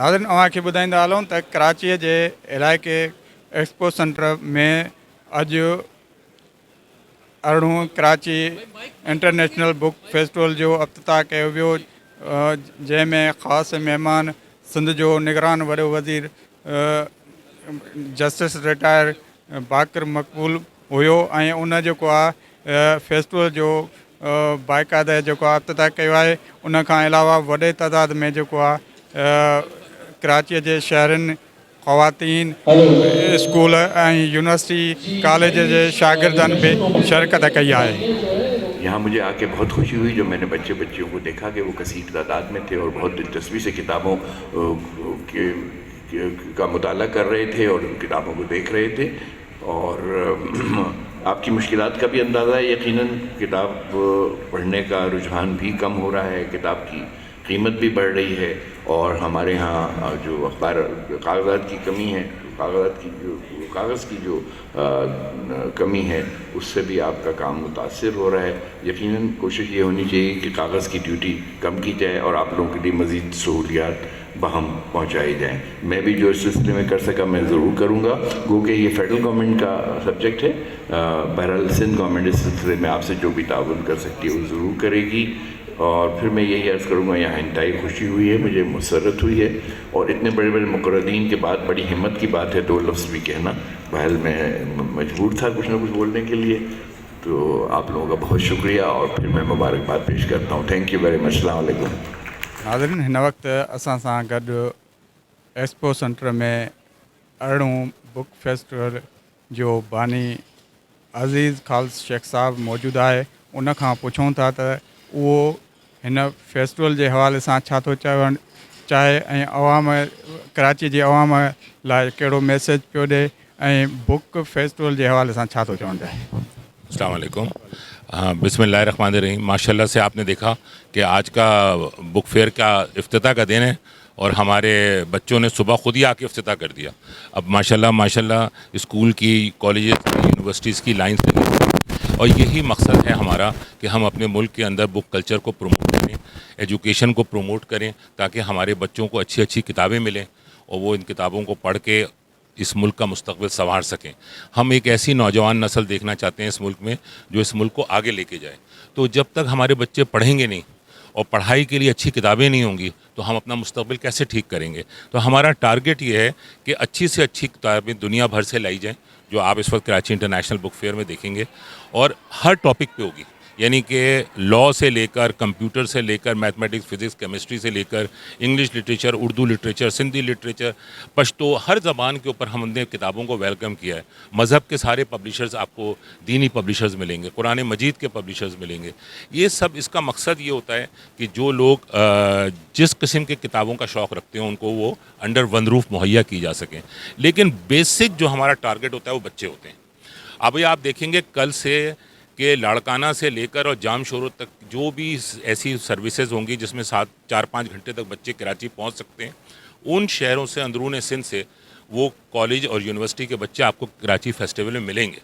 नाज़रीन अव्हांखे ॿुधाईंदा हलूं त कराचीअ जे इलाइक़े एक्सपो सेंटर में अॼु अरिड़हों कराची इंटरनेशनल बुक फेस्टिवल जो अफ़्तिताह कयो वियो, जंहिंमें ख़ासि महिमान सिंध जो निगरान वॾो वज़ीर जस्टिस रिटायर बाक़िर मक़बूल हुयो ऐं उन जेको आहे फेस्टिवल जो बाक़ाइदा जेको आहे अफ़्तिताह कयो आहे। उन खां अलावा वॾे तइदाद में जेको आहे कराचीअ जे शहरनि ख़वातीन स्कूल ऐं यूनिवर्सिटी कॉलेज जे शागिर्दनि बि शिरकत कई आहे। यहाँ मुझे आके बहुत खुशी हुई जो मैंने बच्चियों को देखा कि वो कसीर तादाद में थे और बहुत दिलचस्पी से किताबों का मुताला कर रहे थे और उन किताबों को देख रहे थे। और आपकी मुश्किलात का भी अंदाज़ा है। यकीनन किताब पढ़ने का रुझान भी कम हो रहा है, किताब की कीमत भी बढ़ रही है और हमारे यहाँ जो अखबार कागज़ात की कमी है, कागज़ की जो कमी है, उससे भी आपका काम मुतासिर हो रहा है। यकीनन कोशिश ये होनी चाहिए कि कागज़ की ड्यूटी कम की जाए और आप लोगों के लिए मज़ीद सहूलियात बहम पहुँचाई जाएँ। मैं भी जो इस सिलसिले में कर सका मैं ज़रूर करूँगा, क्योंकि ये फेडरल गवर्नमेंट का सब्जेक्ट है। बहरहाल सिंध गवर्नमेंट इस सिलसिले में आपसे जो भी ताउन कर सकती है वो ज़रूर करेगी। और फिर मैं यही अर्ज़ करूँगा, यहाँ इंतहाई खुशी हुई है, मुझे मुसर्रत हुई है और इतने बड़े बड़े मुक़र्ररीन के बाद बड़ी हिम्मत की बात है दो लफ्ज़ भी कहना। बहरहाल मैं मजबूर था कुछ ना कुछ बोलने के लिए, तो आप लोगों का बहुत शुक्रिया और फिर मैं मुबारकबाद पेश करता हूँ। Thank you very much. अस्सलाम वालेकुम। नाज़रीन हिन वक़्तु असां सां गॾु एक्सपो सेंटर में अरिड़हों बुक फेस्टिवल जो बानी अज़ीज़ ख़ालिस शेख साहब मौजूदु आहे। उन खां पुछूं था त उहो हिन फेस्टिवल जे हवाले सां छा थो चवणु चाहे ऐं अवाम कराची जी अवाम लाइ कहिड़ो मैसेज पियो ॾिए ऐं बुक फेस्टिवल जे हवाले सां छा थो चवणु चाहे। अस्सलाम वालेकुम। बिस्मिल्लाहिर्रहमानिर्रहीम। माशाल्लाह से आपने देखा कि आज का बुक फेयर का इफ्तिताह का दिन है और हमारे बच्चों ने सुबह खुद ही आके इफ्तिताह कर दिया। अब माशाल्लाह स्कूल की, कॉलेजेस की, यूनिवर्सिटीज़ की लाइन से और यही मकसद है हमारा कि हम अपने मुल्क के अंदर बुक कल्चर को प्रमोट करें, एजुकेशन को प्रमोट करें, ताकि हमारे बच्चों को अच्छी अच्छी किताबें मिलें और वो इन किताबों को पढ़ के इस मुल्क का मुस्तकबिल संवार सकें। हम एक ऐसी नौजवान नस्ल देखना चाहते हैं इस मुल्क में जो इस मुल्क को आगे लेके जाए। तो जब तक हमारे बच्चे पढ़ेंगे नहीं और पढ़ाई के लिए अच्छी किताबें नहीं होंगी तो हम अपना मुस्तकबिल कैसे ठीक करेंगे। तो हमारा टारगेट ये है कि अच्छी से अच्छी किताबें दुनिया भर से लाई जाएँ, जो आप इस वक्त कराची इंटरनेशनल बुक फेयर में देखेंगे, और हर टॉपिक पे होगी। यानी कि लॉ से लेकर, कंप्यूटर से लेकर, मैथमेटिक्स, फिज़िक्स, केमिस्ट्री से लेकर, English literature, Urdu literature, Sindhi literature, Pashto, हर ज़बान के ऊपर हमने किताबों को वेलकम किया है। मज़हब के सारे पब्लिशर्स आपको दीनी पब्लिशर्स मिलेंगे, कुरान मजीद के पब्लिशर्स मिलेंगे। ये सब, इसका मकसद ये होता है कि जो लोग जिस किस्म के किताबों का शौक़ रखते हैं उनको वो अंडर वन रूफ मुहैया की जा सकें। लेकिन बेसिक जो हमारा टारगेट होता है वो बच्चे होते हैं। अभी आप देखेंगे कल से कि लाड़काना से लेकर और जाम शोरों तक जो भी ऐसी सर्विसेज होंगी जिसमें 4-5 घंटे तक बच्चे कराची पहुंच सकते हैं, उन शहरों से, अंदरून सिंध से वो कॉलेज और यूनिवर्सिटी के बच्चे आपको कराची फेस्टिवल में मिलेंगे।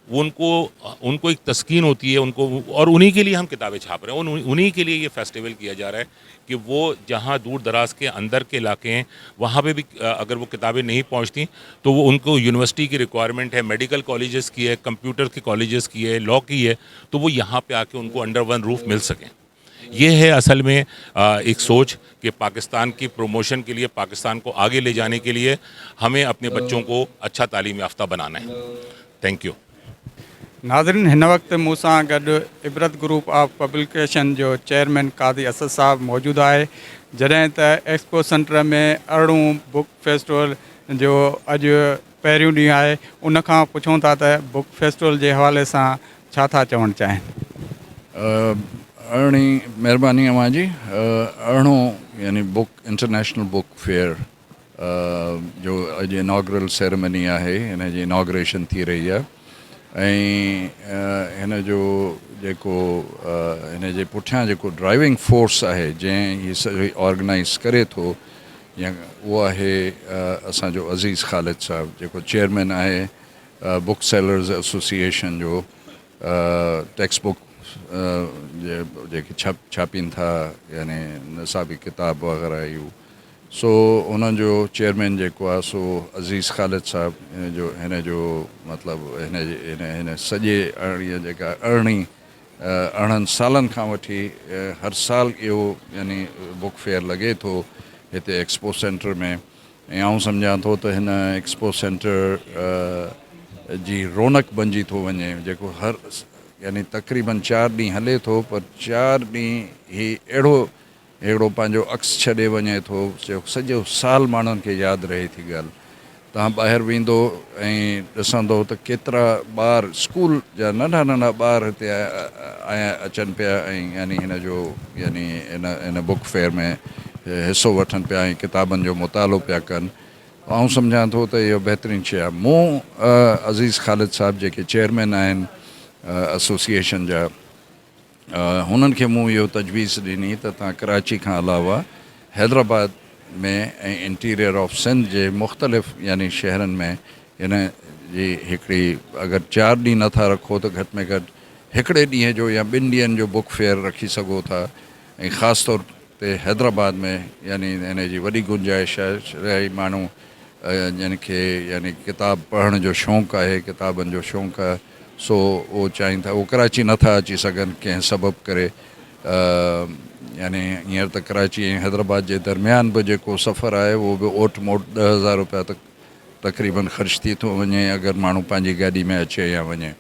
वो उनको एक तस्कीन होती है उनको, और उन्हीं के लिए हम किताबें छाप रहे हैं, उन्हीं के लिए ये फेस्टिवल किया जा रहा है कि वो जहाँ दूर दराज के अंदर के इलाके हैं वहाँ पे भी अगर वो किताबें नहीं पहुँचती तो वो उनको यूनिवर्सिटी की रिक्वायरमेंट है, मेडिकल कॉलेजेस की है, कंप्यूटर के कॉलेजेस की है, लॉ की है, तो वो यहाँ पे आके उनको अंडर वन रूफ मिल सकें। ये है असल में एक सोच कि पाकिस्तान की प्रमोशन के लिए, पाकिस्तान को आगे ले जाने के लिए हमें अपने बच्चों को अच्छा तालीम याफ्ता बनाना है। Thank U. नाज़रीन हिन वक़्तु मूं सां गॾु इबरत ग्रुप ऑफ पब्लिकेशन जो चेयरमैन कादी असद साहब मौजूदु आहे। जॾहिं त एक्सपो सेंटर में अरिड़हों बुक फेस्टिवल जो अॼु पहिरियों ॾींहुं आहे, उन खां पुछूं था त बुक फेस्टिवल जे हवाले सां छा था चवणु चाहिनि। अरिड़हीं महिरबानी अव्हां जी। अरिड़हों यानी बुक इंटरनेशनल बुक फेयर जो अॼु इनॉग्रल सेरेमनी आहे, हिन जी इनॉग्रेशन थी रही आहे ऐं हिन जो जेको हिन जे पुठियां जेको ड्राइविंग फोर्स आहे जंहिं हीअ सॼी ऑर्गेनाइज़ करे थो, या उहो आहे असांजो अज़ीज़ ख़ालिद साहब, जेको चेयरमैन आहे बुक सेलर्स एसोसिएशन जो। टेक्स्ट बुक जेके छापीनि था, यानी निसाबी किताब वग़ैरह इहो सो उन्हनि जो चेयरमैन जेको आहे सो अज़ीज़ ख़ालिद साहब हिन जो मतिलबु हिन सॼे अरिड़हनि सालनि खां वठी हर साल इहो यानी बुक फेयर लॻे थो हिते एक्सपो सेंटर में। ऐं आउं सम्झां थो त हिन एक्सपो सेंटर जी रौनक बणिजी थो वञे, जेको हर यानी तक़रीबन 4 ॾींहं हले थो, पर 4 ॾींहं ही अहिड़ो पंहिंजो अक्स छॾे वञे थो जो सॼो साल माण्हुनि खे यादि रहे थी ॻाल्हि। तव्हां ॿाहिरि वेंदो ऐं ॾिसंदो त केतिरा ॿार स्कूल जा नंढा नंढा ॿार हिते अचनि पिया ऐं यानी हिन बुक फेयर में हिसो वठनि पिया ऐं किताबनि जो मुतालो पिया कनि। आउं सम्झां थो त इहो बहितरीनु शइ आहे। मूं अज़ीज़ ख़ालिद साहब जेके चेयरमैन आहिनि एसोसिएशन जा, हुननि खे मूं इहो तजवीज़ ॾिनी त तव्हां कराची खां अलावा हैदराबाद में ऐं इंटीरियर ऑफ सिंध जे मुख़्तलिफ़ यानी शहरनि में हिन जी हिकिड़ी अगरि 4 ॾींहं नथा रखो त घटि में घटि हिकिड़े ॾींहं जो या 2 ॾींहंनि जो बुक फेयर रखी सघो था। ऐं ख़ासि तौर ते हैदराबाद में यानी हिन जी वॾी गुंजाइश आहे। माण्हू जिन खे यानी किताब पढ़ण जो शौक़ु आहे, किताबनि जो शौक़ु आहे, सो उहो चाहिनि था। उहो कराची नथा अची सघनि कंहिं सबबु करे, यानी हींअर त कराची ऐं हैदराबाद जे दरमियान बि जेको सफ़रु आहे उहो बि ओट मोट 10,000 रुपया तक़रीबन ख़र्च थी थो वञे अगरि माण्हू पंहिंजी गाॾी में अचे या वञे।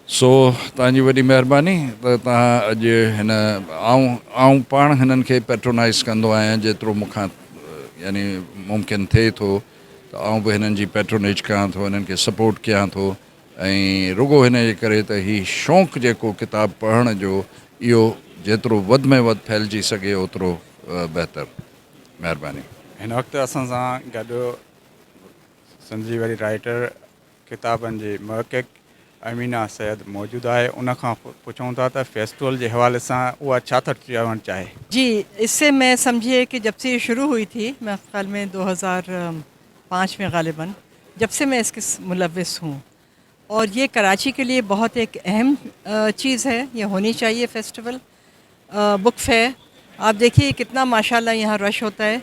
सो तव्हांजी वॾी महिरबानी त तव्हां अॼु हिन आऊं पाण हिननि खे पैट्रोनाइज़ कंदो आहियां जेतिरो मूंखां यानी मुमकिन थिए थो, त आऊं बि हिननि जी पैट्रोनेज कयां थो, हिननि खे सपोर्ट कयां थो। ऐं रुगो हिन जे करे त हीउ शौक़ु जेको किताब पढ़ण जो इहो जेतिरो वधि में वधि फैलिजी सघे ओतिरो बहितर। महिरबानी। हिन वक़्तु असां सां गॾु सिंध जी वरी राइटर किताबनि जी महक़िक़ अमीना सैद मौजूदु आहे। उनखां पुछूं था त फेस्टिवल जे हवाले सां उहा छा था चवणु चाहे। जी, इससे मैं समझिए कि जब से ये शुरू हुई थी, मैं ख्याल में 2005 में ग़ालिबन, जब से मैं इसके मुलव्विस हूँ, और ये कराची के लिए बहुत एक अहम चीज़ है। ये होनी चाहिए फेस्टिवल, बुक फेयर। आप देखिए कितना माशाल्लाह यहाँ रश होता है।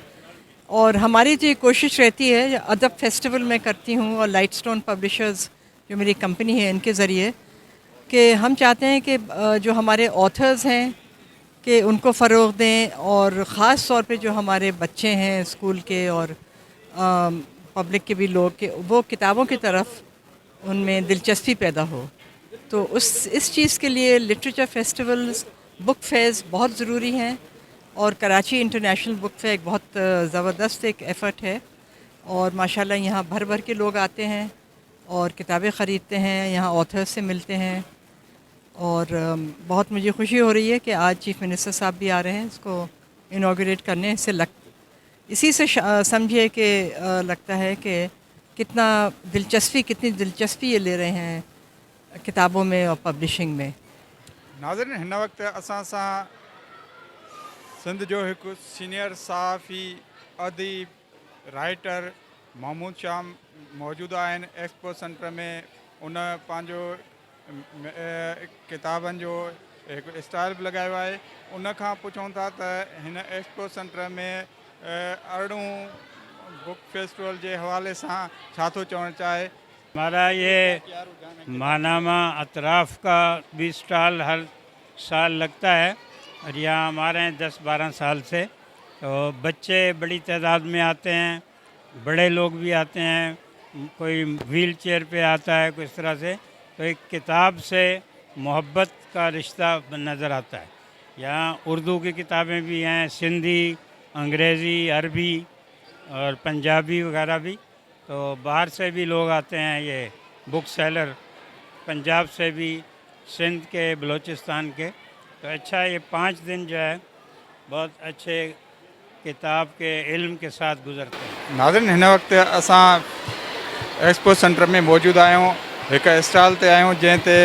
और हमारी जो कोशिश रहती है, अदब फेस्टिवल मैं करती हूँ और लाइटस्टोन पब्लिशर्स जो मेरी कंपनी है इनके ज़रिए, कि हम चाहते हैं कि जो हमारे ऑथर्स हैं कि उनको फ़रोग़ दें, और ख़ास तौर पे जो हमारे बच्चे हैं स्कूल के और पब्लिक के भी लोग, के वो किताबों की तरफ उनमें दिलचस्पी पैदा हो। तो इस चीज़ के लिए लिटरेचर फेस्टिवल्स, बुक फेयर्स बहुत ज़रूरी हैं। और कराची इंटरनेशनल बुक फेयर एक बहुत ज़बरदस्त एक एफ़र्ट है, और माशाल्लाह यहाँ भर भर के लोग आते हैं और किताबें ख़रीदते हैं, यहाँ ऑथर्स से मिलते हैं। और बहुत मुझे खुशी हो रही है कि आज चीफ़ मिनिस्टर साहब भी आ रहे हैं इसको इनॉग्रेट करने से। इसी से समझिए कि लगता है कि कितनी दिलचस्पी ये ले रहे हैं किताबों में और पब्लिशिंग में। नाज़रीन, हिन वक़्तु असां सां सिंध जो हिकु सीनियर सहाफ़ी, अदीब, राइटर महमूद शाह मौजूदु आहिनि एक्सपो सेंटर में। उन पंहिंजो किताबनि जो हिकु स्टॉल बि लॻायो आहे। उनखां पुछूं था त हिन एक्सपो सेंटर में अरिड़हं बुक फेस्टिवल के हवाले से छा तो चवण चाहे। हमारा ये मानामा अतराफ़ का भी स्टॉल हर साल लगता है, और यहाँ हमारे हैं 10-12 साल से। तो बच्चे बड़ी तादाद में आते हैं, बड़े लोग भी आते हैं, कोई व्हील चेयर पे आता है, कोई इस तरह से। तो एक किताब से मोहब्बत का रिश्ता नज़र आता है। यहाँ उर्दू की किताबें भी हैं, सिंधी, अंग्रेज़ी, अरबी और पंजाबी वगैरह भी। तो बाहर से भी लोग आते हैं, ये बुक सेलर पंजाब से भी, सिंध के, बलूचिस्तान के। तो अच्छा, ये 5 दिन जो है बहुत अच्छे किताब के इल्म के साथ गुजरते हैं। नाज़रीन, हिन वक़्तु असां एक्सपो सेंटर में मौजूदु आहियूं, हिकु स्टॉल ते आहियूं जंहिं ते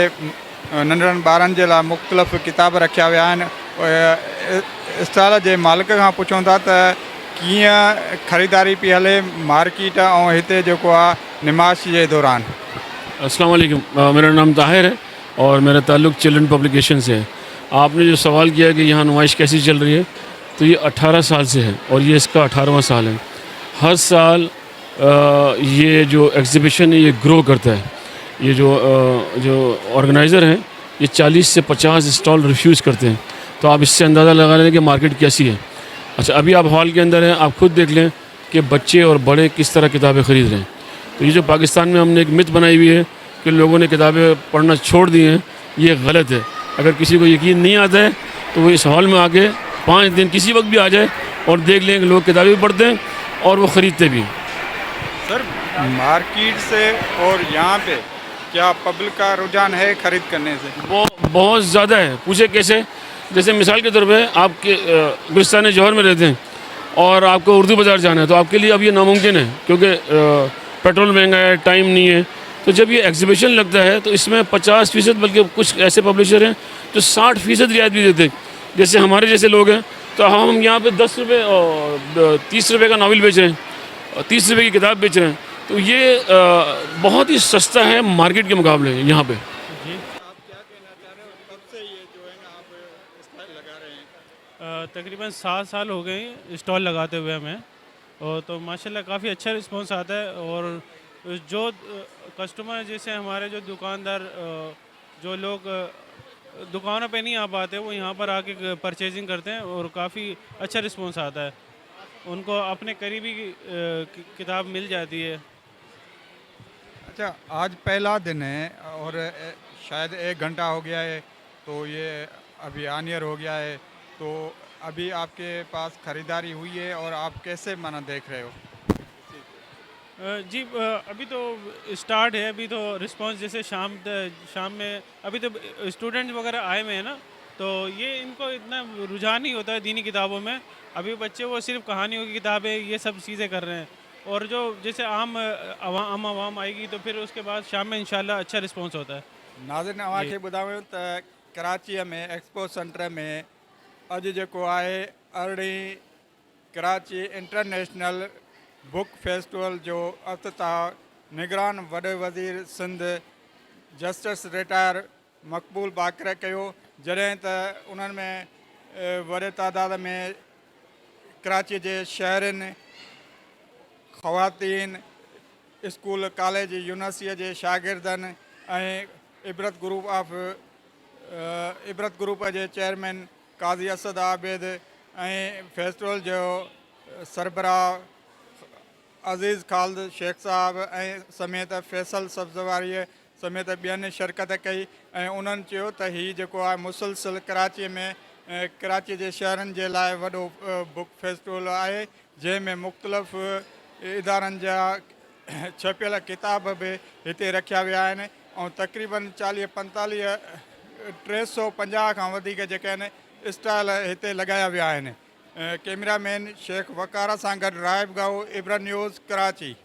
नंढड़नि ॿारनि जे लाइ मुख़्तलिफ़ किताब रखिया विया आहिनि। स्टॉल जे मालिक खां पुछूं था त कीअं ख़रीदारी पई हले मार्केट ऐं हिते जेको आहे निमाश जे दौरान। अस्सलाम वालेकुम, मेरा नाम ताहिर है और मेरा ताल्लुक़ चिल्ड्रन पब्लिकेशन से है। आपने जो सवाल किया कि यहाँ नुमाइश कैसी चल रही है, तो ये 18 साल से है और ये इसका 18वां साल है। हर साल ये जो एग्ज़िबिशन है ये ग्रो करता है। ये जो ऑर्गेनाइज़र हैं ये 40 से 50 स्टॉल रिफ्यूज़ करते हैं। तो आप इससे अंदाज़ा लगा लें कि मार्केट कैसी है। अच्छा, अभी आप हॉल के अंदर हैं, आप खुद देख लें कि बच्चे और बड़े किस तरह किताबें ख़रीद रहे हैं। तो ये जो पाकिस्तान में हमने एक मिथ बनाई हुई है कि लोगों ने किताबें पढ़ना छोड़ दी हैं, ये गलत है। अगर किसी को यकीन नहीं आता है तो वो इस हॉल में आके 5 दिन किसी वक्त भी आ जाए और देख लें कि लोग किताबें भी पढ़ते हैं और वो ख़रीदते भी हैं। सर, मार्केट से और यहाँ पे क्या पब्लिक का रुझान है खरीद करने से? वो बहुत ज़्यादा है। पूछे कैसे? जैसे मिसाल के तौर पे आपके गुलिस्तान जौहर में रहते हैं और आपको उर्दू बाज़ार जाना है तो आपके लिए अब ये नामुमकिन है क्योंकि पेट्रोल महंगा है, टाइम नहीं है। तो जब ये एग्जीबिशन लगता है तो इसमें 50% बल्कि कुछ ऐसे पब्लिशर हैं जो 60% रियायत भी देते हैं। जैसे हमारे जैसे लोग हैं तो हम यहाँ पे 10 रुपये और 30 रुपये का नावल बेच रहे हैं और 30 रुपये की किताब बेच रहे हैं। तो ये बहुत ही सस्ता है मार्केट के मुकाबले यहाँ पे। आप क्या कहना चाह रहे हो, कब से ये जो है ना आप स्टॉल लगा रहे हैं? तकरीबन 7 साल हो गए स्टॉल लगाते हुए हमें, और तो माशाल्लाह काफ़ी अच्छा रिस्पांस आता है। और जो कस्टमर जैसे हमारे जो दुकानदार जो लोग दुकानों पे नहीं आ पाते वो यहाँ पर आके परचेजिंग करते हैं और काफ़ी अच्छा रिस्पांस आता है। उनको अपने करीबी किताब मिल जाती है। अच्छा, आज पहला दिन है और शायद 1 घंटा हो गया है, तो ये अभी आनियर हो गया है, तो अभी आपके पास ख़रीदारी हुई है और आप कैसे माना देख रहे हो? जी, अभी तो स्टार्ट है। अभी तो रिस्पांस जैसे शाम में अभी तो स्टूडेंट वगैरह आए हुए हैं ना, तो ये इनको इतना रुझान नहीं होता है दीनी किताबों में। अभी बच्चे वो सिर्फ कहानियों की किताबें ये सब चीज़ें कर रहे हैं। और जो जैसे आम आवाम आएगी तो फिर उसके बाद शाम में इंशाल्लाह अच्छा रिस्पांस होता है। नाज़रीन, अव्हांखे ॿुधायूं त कराचीअ में एक्सपो सेंटर में अॼु जेको आहे 18 कराची इंटरनेशनल बुक फेस्टिवल जो अफ़्ताह निगरान वॾे वज़ीर सिंध जस्टिस रिटायर मक़बूल बाक़र कयो, जॾहिं त उन्हनि में वॾे तादाद में कराची जे शहरनि, ख़वातीन, स्कूल कॉलेज यूनिवर्सिटीअ जे शागिर्दनि ऐं इबरत ग्रुप जे चेयरमैन काज़ी असद आबिद ऐं फेस्टिवल जो सरबराह अज़ीज़ ख़ालिद शेख साहब ऐं समेत फैसल सब्ज़वारीअ समेत ॿियनि शिरकत कई ऐं उन्हनि चयो त हीउ जेको आहे मुसलसिल कराचीअ में कराची जे शहरनि जे लाइ वॾो बुक फेस्टिवल आहे, जंहिंमें मुख़्तलिफ़ इदारनि जा छपियल किताब बि हिते रखिया विया आहिनि ऐं तक़रीबन 350 खां वधीक जेके आहिनि स्टॉल हिते लॻाया विया आहिनि। कैमरामैन शेख वक़ार सां गॾु राइब गाओ, इब्रा न्यूज़, कराची।